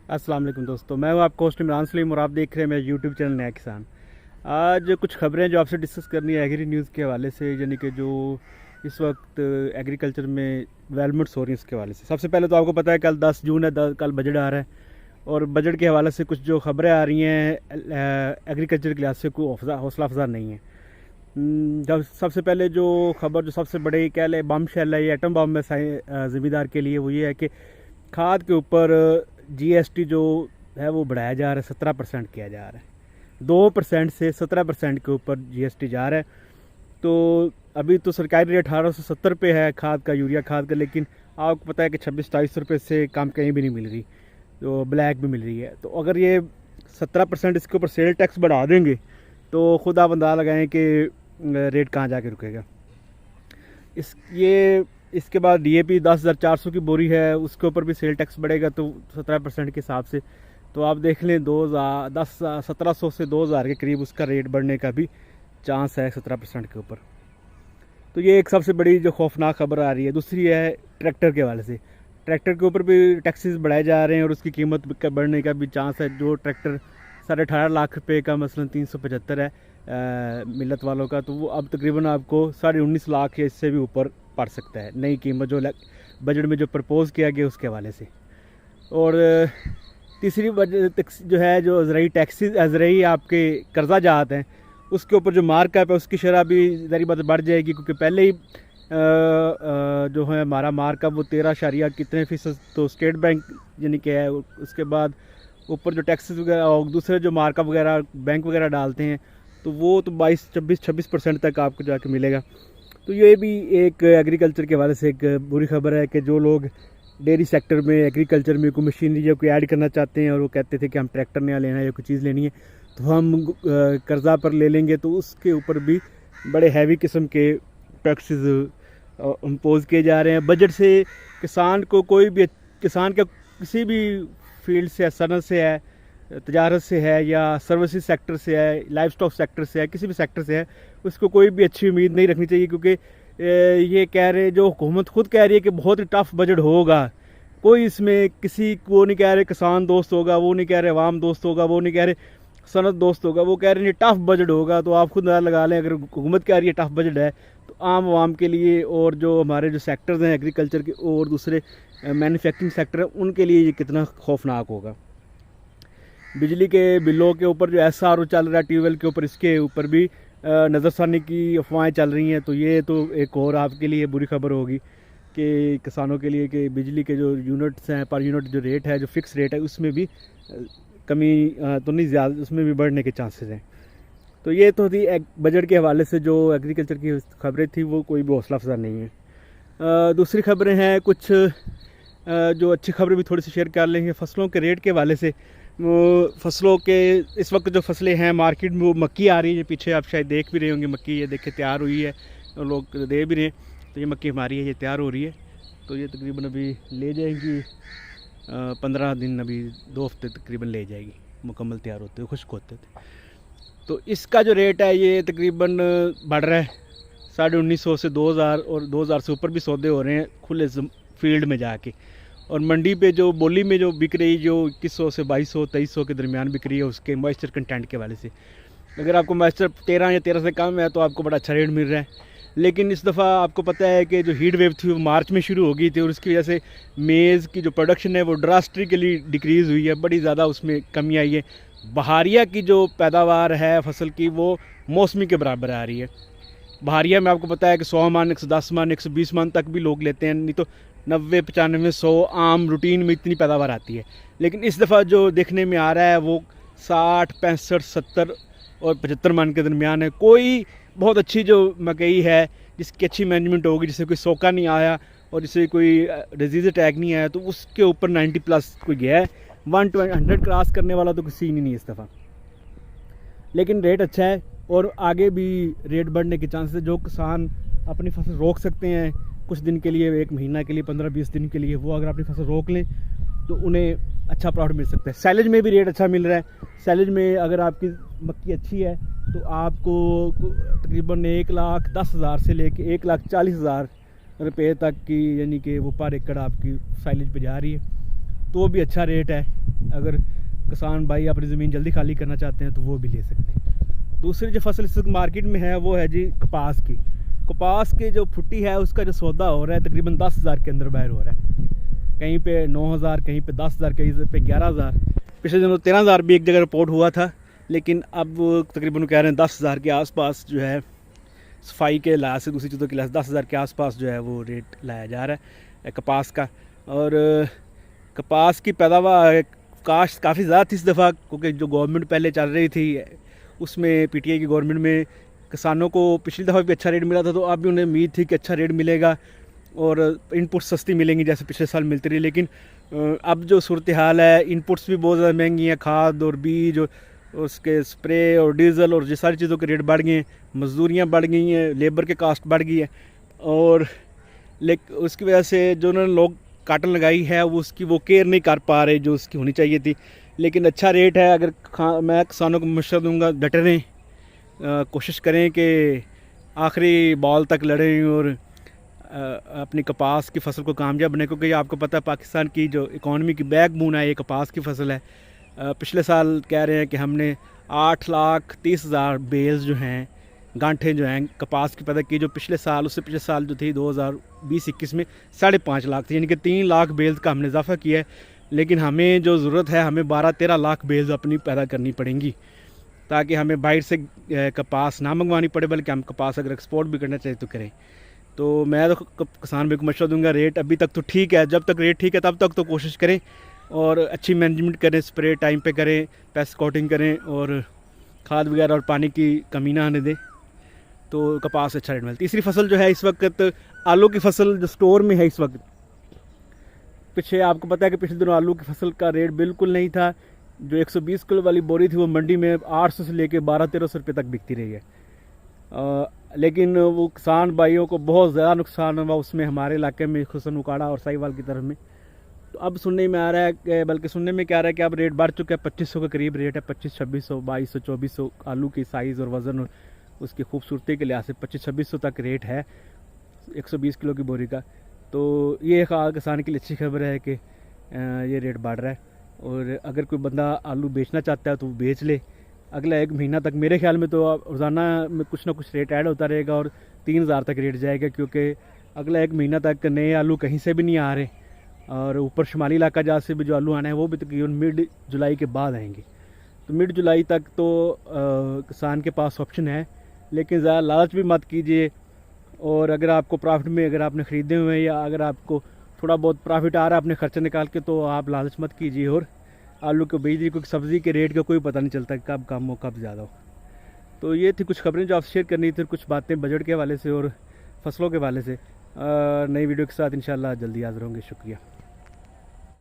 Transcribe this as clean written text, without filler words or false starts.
अस्सलाम वालेकुम दोस्तों, मैं हूं आपका होस्ट इमरान सलीम और आप देख रहे हैं मेरा यूट्यूब चैनल नया किसान। आज कुछ खबरें जो आपसे डिस्कस करनी है एग्री न्यूज़ के हवाले से, यानी कि जो इस वक्त एग्रीकल्चर में डेवलपमेंट्स हो रही हैं उसके हवाले से। सबसे पहले तो आपको पता है कल 10 जून है, कल बजट आ रहा है और बजट के हवाले से कुछ जो खबरें आ रही हैं एग्रीकल्चर के लिहाज से कोई हौसला अफजा नहीं है। जब सबसे पहले जो खबर जो सबसे बड़ी कह ले बम शैल है, ये एटम बम है ज़मींदार के लिए, वो ये है कि खाद के ऊपर जीएसटी जो है वो बढ़ाया जा रहा है, 17% किया जा रहा है। 2% से 17% के ऊपर जीएसटी जा रहा है। तो अभी तो सरकारी रेट 1870 पे है खाद का, यूरिया खाद का, लेकिन आपको पता है कि 26-27 रुपये से कम कहीं भी नहीं मिल रही, तो ब्लैक भी मिल रही है। तो अगर ये 17% इसके ऊपर सेल टैक्स बढ़ा देंगे तो खुद आप अंदाज़ा लगाएं कि रेट कहाँ जाके रुकेगा। इसके बाद डीएपी 10,400 की बोरी है, उसके ऊपर भी सेल टैक्स बढ़ेगा तो 17% के हिसाब से तो आप देख लें 1700 से 2000 के करीब उसका रेट बढ़ने का भी चांस है 17% के ऊपर। तो ये एक सबसे बड़ी जो खौफनाक खबर आ रही है। दूसरी है ट्रैक्टर के हवाले से, ट्रैक्टर के ऊपर भी टैक्सेस बढ़ाए जा रहे हैं और उसकी कीमत बढ़ने का भी चांस है। जो ट्रैक्टर 18.5 लाख रुपए का मसलन 375 है मिलत वालों का, तो वो अब तकरीबन आपको 19.5 लाख या इससे भी ऊपर पड़ सकता है, नई कीमत जो बजट में जो प्रपोज़ किया गया उसके हवाले से। और तीसरी जो है जो ज़रूरी टैक्सेस ज़रूरी आपके कर्जा जात हैं उसके ऊपर जो मार्कअप है उसकी शरह भी ज़री बात बढ़ जाएगी, क्योंकि पहले ही जो है हमारा मार्कअप वो 13 कितने फीसद तो स्टेट बैंक यानी कि है, उसके बाद ऊपर जो टैक्सेस वगैरह और दूसरे जो मार्कअप वगैरह बैंक वगैरह डालते हैं तो वो तो 22-26% तक आपको जाके मिलेगा। तो ये भी एक एग्रीकल्चर के हवाले से एक बुरी खबर है कि जो लोग डेयरी सेक्टर में एग्रीकल्चर में कोई मशीनरी या कोई ऐड करना चाहते हैं और वो कहते थे कि हम ट्रैक्टर नया लेना है या कोई चीज़ लेनी है तो हम कर्ज़ा पर ले लेंगे, तो उसके ऊपर भी बड़े हैवी किस्म के टैक्सेस इम्पोज किए जा रहे हैं। बजट से किसान को किसान का किसी भी फील्ड से है, सनत से है, तजारत से है या सर्विसेज सेक्टर से है, लाइफ स्टॉक सेक्टर से है, किसी भी सेक्टर से है, उसको कोई भी अच्छी उम्मीद नहीं रखनी चाहिए, क्योंकि ये कह रहे जो हुकूमत खुद कह रही है कि बहुत ही टफ बजट होगा। कोई इसमें किसी को नहीं कह रहे किसान दोस्त होगा, वो नहीं कह रहे अवाम दोस्त होगा, वो नहीं कह रहे सनत दोस्त होगा, वो कह रहे हैं टफ बजट होगा। तो आप खुद अंदाज़ा लगा लें, अगर हुकूमत कह रही है टफ बजट है तो आम आवाम के लिए और जो हमारे जो सेक्टर्स हैं एग्रीकल्चर के और दूसरे मैन्युफैक्चरिंग सेक्टर है उनके लिए ये कितना खौफनाक होगा। बिजली के बिलों के ऊपर जो SRO चल रहा है ट्यूबवेल के ऊपर, इसके ऊपर भी नज़रसानी की अफवाहें चल रही हैं। तो ये तो एक और आपके लिए बुरी खबर होगी कि किसानों के लिए कि बिजली के जो यूनिट्स हैं पर यूनिट जो रेट है, जो फिक्स रेट है, उसमें भी कमी तो नहीं ज़्यादा, उसमें भी बढ़ने के चांसेस हैं। तो ये तो थी बजट के हवाले से जो एग्रीकल्चर की खबरें थी, वो कोई भी हौसला अफजा नहीं है। दूसरी खबरें हैं कुछ जो अच्छी खबरें भी थोड़ी सी शेयर कर लेंगे। फसलों के रेट के हवाले से, फसलों के इस वक्त जो फसलें हैं मार्केट में, वो मक्की आ रही है, पीछे आप शायद देख भी रहे होंगे, मक्की ये देखे तैयार हुई है और लोग दे भी रहे हैं। तो ये मक्की हमारी है, ये तैयार हो रही है। तो ये तकरीबन अभी ले जाएंगी 15 दिन, अभी 2 हफ्ते तकरीबन ले जाएगी मुकम्मल तैयार होते हुए, खुश्क होते थे। तो इसका जो रेट है ये तकरीबन बढ़ रहा है 1950 से 2000 और 2000 से ऊपर भी सौदे हो रहे हैं खुले फील्ड में जाके। और मंडी पे जो बोली में जो बिक रही, जो 2100 से 2200-2300 के दरमियान बिक रही है, उसके मॉइस्चर कंटेंट के वाले से, अगर आपको मॉइस्चर 13 या 13 से कम है तो आपको बड़ा अच्छा रेट मिल रहा है। लेकिन इस दफ़ा आपको पता है कि जो हीट वेव थी वो मार्च में शुरू हो गई थी और उसकी वजह से मेज़ की जो प्रोडक्शन है वो ड्रास्टिकली डिक्रीज़ हुई है, बड़ी ज़्यादा उसमें कमी आई है। बहारिया की जो पैदावार है फसल की वो मौसमी के बराबर आ रही है। बहारिया में आपको पता है कि 100 मन, 110 मन, 120 मन तक भी लोग लेते हैं, नहीं तो 90, 95, 100 आम रूटीन में इतनी पैदावार आती है। लेकिन इस दफ़ा जो देखने में आ रहा है वो 60, 65, 70 और 75 मन के दरमियान है। कोई बहुत अच्छी जो मकई है जिसकी अच्छी मैनेजमेंट होगी, जिसे कोई सोका नहीं आया और जिसे कोई डिजीज़ अटैक नहीं आया, तो उसके ऊपर 90+ कोई गया है। 100 क्रॉस करने वाला तो किसी नहीं इस दफ़ा। लेकिन रेट अच्छा है और आगे भी रेट बढ़ने के चांसेस है। जो किसान अपनी फसल रोक सकते हैं कुछ दिन के लिए, 1 महीना के लिए, 15-20 दिन के लिए, वो अगर अपनी फसल रोक लें तो उन्हें अच्छा प्रॉफिट मिल सकता है। सैलेज में भी रेट अच्छा मिल रहा है। सैलेज में अगर आपकी मक्की अच्छी है तो आपको तकरीबन 1,10,000 से लेके 1,40,000 रुपये तक की, यानी कि वो पर एकड़ आपकी साइलेज पे जा रही है। तो भी अच्छा रेट है। अगर किसान भाई अपनी ज़मीन जल्दी खाली करना चाहते हैं तो वो भी ले सकते हैं। दूसरी जो फसल इस वक्त मार्केट में है वो है जी कपास की। कपास की जो फुट्टी है उसका जो सौदा हो रहा है तकरीबन 10,000 के अंदर बाहर हो रहा है। कहीं पे 9,000, कहीं पे 10,000, कहीं पे 11,000। पिछले दिनों 13,000 भी एक जगह रिपोर्ट हुआ था, लेकिन अब तकरीबन कह रहे हैं 10,000 के आसपास जो है सफाई के लिहाज से, दूसरी चीज़ों के लिहाज 10,000 के आसपास जो है वो रेट लाया जा रहा है कपास का। और कपास की पैदावार काश्त काफ़ी ज़्यादा थी इस दफ़ा, क्योंकि जो गवर्नमेंट पहले चल रही थी उसमें पीटीआई की गवर्नमेंट में किसानों को पिछली दफ़ा भी अच्छा रेट मिला था, तो अब भी उन्हें उम्मीद थी कि अच्छा रेट मिलेगा और इनपुट सस्ती मिलेंगी जैसे पिछले साल मिलती रही। लेकिन अब जो सूरत हाल है, इनपुट्स भी बहुत ज़्यादा महंगी हैं, खाद और बीज और उसके स्प्रे और डीज़ल और ये सारी चीज़ों के रेट बढ़ गए हैं, मजदूरियाँ बढ़ गई हैं, लेबर के कास्ट बढ़ गई है। और उसकी वजह से जो उन्होंने लोग काटन लगाई है वो केयर नहीं कर पा रहे जो उसकी होनी चाहिए थी। लेकिन अच्छा रेट है। अगर मैं किसानों को मशवरा दूंगा डटे रहें, कोशिश करें कि आखिरी बॉल तक लड़ें और अपनी कपास की फसल को कामयाब बने, क्योंकि आपको पता है पाकिस्तान की जो इकॉनमी की बैकबोन है ये कपास की फसल है। पिछले साल कह रहे हैं कि हमने 8,30,000 बेल्स जो हैं, गांठें जो हैं कपास की पैदा की, जो पिछले साल उससे पिछले साल जो थी 2020-21 में 5.5 लाख थी, यानी कि 3 लाख बेल्स का हमने इजाफा किया है। लेकिन हमें जो ज़रूरत है, हमें 12-13 लाख बेल्स अपनी पैदा करनी पड़ेंगी, ताकि हमें बाहर से कपास ना मंगवानी पड़े, बल्कि हम कपास अगर एक्सपोर्ट भी करना चाहिए तो करें। तो मैं तो किसान भाई को मशवरा दूंगा, रेट अभी तक तो ठीक है, जब तक रेट ठीक है तब तक तो कोशिश करें और अच्छी मैनेजमेंट करें, स्प्रे टाइम पे करें, पेस्ट कोटिंग करें और खाद वगैरह और पानी की कमी ना आने दें, तो कपास अच्छा रेट मिलती है। तीसरी फसल जो है इस वक्त आलू की फसल जो स्टोर में है इस वक्त, पीछे आपको पता है कि पिछले दिनों आलू की फसल का रेट बिल्कुल नहीं था। जो 120 किलो वाली बोरी थी वो मंडी में 800 से लेके 1200-1300 रुपये तक बिकती रही है। लेकिन वो किसान भाइयों को बहुत ज़्यादा नुकसान हुआ उसमें, हमारे इलाके में खुसन उकाड़ा और साहिवाल की तरफ में। तो अब सुनने में आ रहा है कि, बल्कि सुनने में क्या आ रहा है कि अब रेट बढ़ चुका है, 2500 के करीब रेट है, 2500-2600, 2200, 2400 आलू की साइज़ और वज़न और उसकी खूबसूरती के लिहाज से 2500-2600 तक रेट है 120 किलो की बोरी का। तो ये किसान के लिए अच्छी खबर है कि ये रेट बढ़ रहा है। और अगर कोई बंदा आलू बेचना चाहता है तो वो बेच ले। अगला 1 महीना तक मेरे ख्याल में तो रोज़ाना में कुछ ना कुछ रेट ऐड होता रहेगा और 3,000 तक रेट जाएगा, क्योंकि अगला 1 महीना तक नए आलू कहीं से भी नहीं आ रहे। और ऊपर शुमाली इलाका जहाँ से भी जो आलू आना है वो भी तकरीबन मिड जुलाई के बाद आएंगे। तो मिड जुलाई तक तो किसान के पास ऑप्शन है, लेकिन ज़्यादा लालच भी मत कीजिए। और अगर आपको प्रॉफिट में, अगर आपने ख़रीदे हुए हैं या अगर आपको थोड़ा बहुत प्रॉफिट आ रहा है अपने खर्चे निकाल के, तो आप लालच मत कीजिए और आलू को बेच दीजिए, क्योंकि सब्ज़ी के रेट का कोई पता नहीं चलता कब कम हो कब ज़्यादा हो। तो ये थी कुछ खबरें जो आपसे शेयर करनी थी, कुछ बातें बजट के हवाले से और फसलों के हवाले से। नई वीडियो के साथ इंशाल्लाह जल्दी हाज़िर होंगे। शुक्रिया।